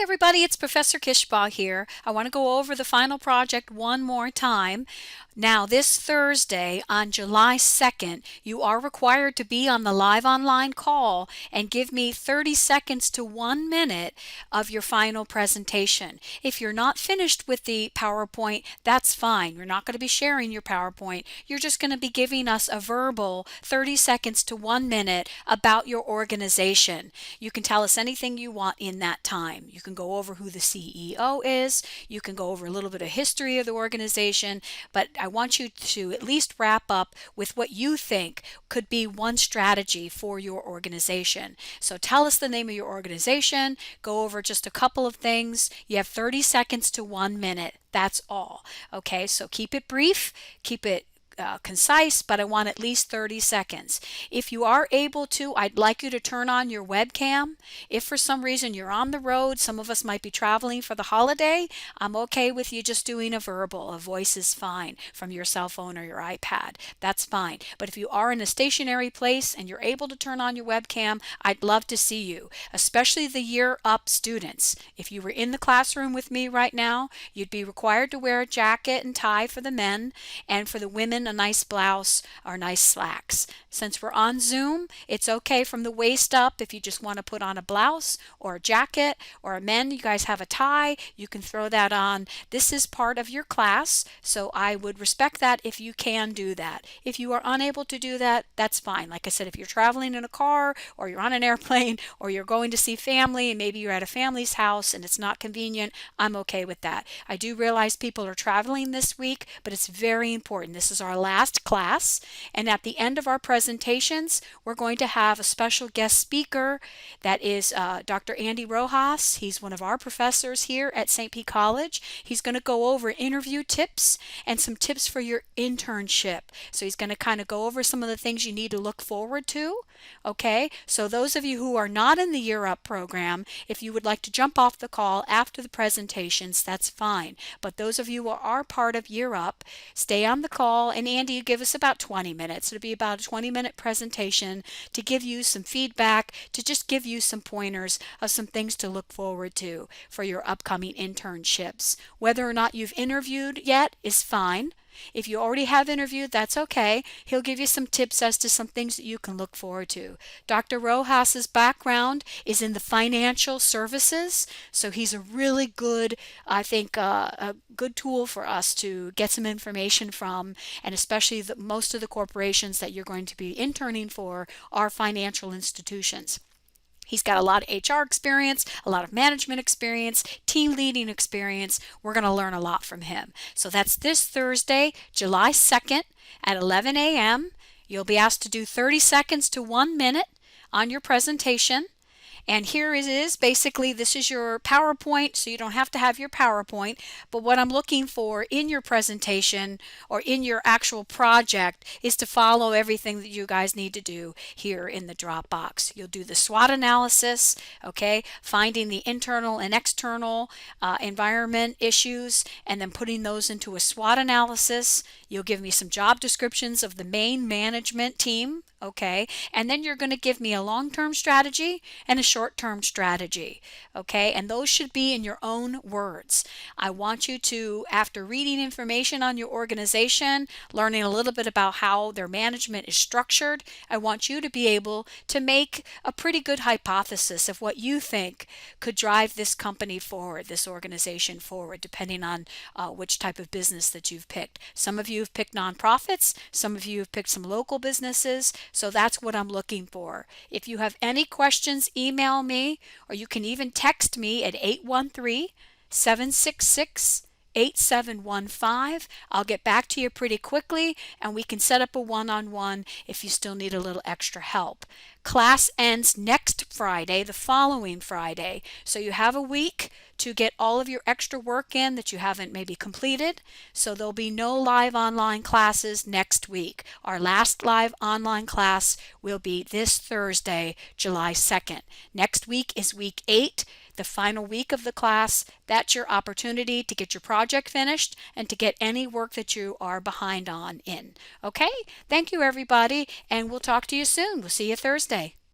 Hi everybody, it's Professor Kishbaugh here. I want to go over the final project one more time. Now, this Thursday on July 2nd, you are required to be on the live online call and give me 30 seconds to 1 minute of your final presentation. If you're not finished with the PowerPoint, that's fine. You're not going to be sharing your PowerPoint. You're just going to be giving us a verbal 30 seconds to 1 minute about your organization. You can tell us anything you want in that time. You can go over who the CEO is. You can go over a little bit of history of the organization, but I want you to at least wrap up with what you think could be one strategy for your organization. So tell us the name of your organization, go over just a couple of things. You have 30 seconds to 1 minute. That's all. Okay, so keep it brief, keep it concise, but I want at least 30 seconds. If you are able to, I'd like you to turn on your webcam. If for some reason you're on the road, some of us might be traveling for the holiday, I'm okay with you just doing a verbal. A voice is fine from your cell phone or your iPad. That's fine. But if you are in a stationary place and you're able to turn on your webcam, I'd love to see you, especially the year up students. If you were in the classroom with me right now, you'd be required to wear a jacket and tie for the men, and for the women, a nice blouse or nice slacks. Since we're on Zoom, it's okay from the waist up if you just want to put on a blouse or a jacket, or men, you guys have a tie, you can throw that on. This is part of your class, so I would respect that if you can do that. If you are unable to do that, that's fine. Like I said, if you're traveling in a car or you're on an airplane or you're going to see family and maybe you're at a family's house and it's not convenient, I'm okay with that. I do realize people are traveling this week, but it's very important. This is our last class, and at the end of our presentations, we're going to have a special guest speaker. That is Dr. Andy Rojas. He's one of our professors here at St. Pete College. He's going to go over interview tips and some tips for your internship. So he's going to kind of go over some of the things you need to look forward to. Okay, so those of you who are not in the Year Up program, if you would like to jump off the call after the presentations, that's fine. But those of you who are part of Year Up, stay on the call, and Andy, you give us about 20 minutes. It'll be about a 20-minute presentation to give you some feedback, to just give you some pointers of some things to look forward to for your upcoming internships. Whether or not you've interviewed yet is fine. If you already have interviewed, that's okay. He'll give you some tips as to some things that you can look forward to. Dr. Rojas's background is in the financial services, so he's a really good, I think, a good tool for us to get some information from, and especially most of the corporations that you're going to be interning for are financial institutions. He's got a lot of HR experience, a lot of management experience, team leading experience. We're going to learn a lot from him. So that's this Thursday, July 2nd at 11 a.m. You'll be asked to do 30 seconds to 1 minute on your presentation. And here it is. Basically, this is your PowerPoint, so you don't have to have your PowerPoint. But what I'm looking for in your presentation or in your actual project is to follow everything that you guys need to do here in the Dropbox. You'll do the SWOT analysis, okay, finding the internal and external environment issues, and then putting those into a SWOT analysis. You'll give me some job descriptions of the main management team, okay, and then you're going to give me a long-term strategy and a short-term strategy, okay, and those should be in your own words. I want you to, after reading information on your organization, learning a little bit about how their management is structured, I want you to be able to make a pretty good hypothesis of what you think could drive this company forward, this organization forward, depending on which type of business that you've picked. Some of you have picked nonprofits, some of you have picked some local businesses, so that's what I'm looking for. If you have any questions, email me, or you can even text me at 813-766-8715. I'll get back to you pretty quickly, and we can set up a one-on-one if you still need a little extra help. Class ends next Friday, the following Friday, so you have a week to get all of your extra work in that you haven't maybe completed. So there'll be no live online classes next week. Our last live online class will be this Thursday, July 2nd. Next week is week 8, the final week of the class. That's your opportunity to get your project finished and to get any work that you are behind on in. Okay? Thank you, everybody, and we'll talk to you soon. We'll see you Thursday.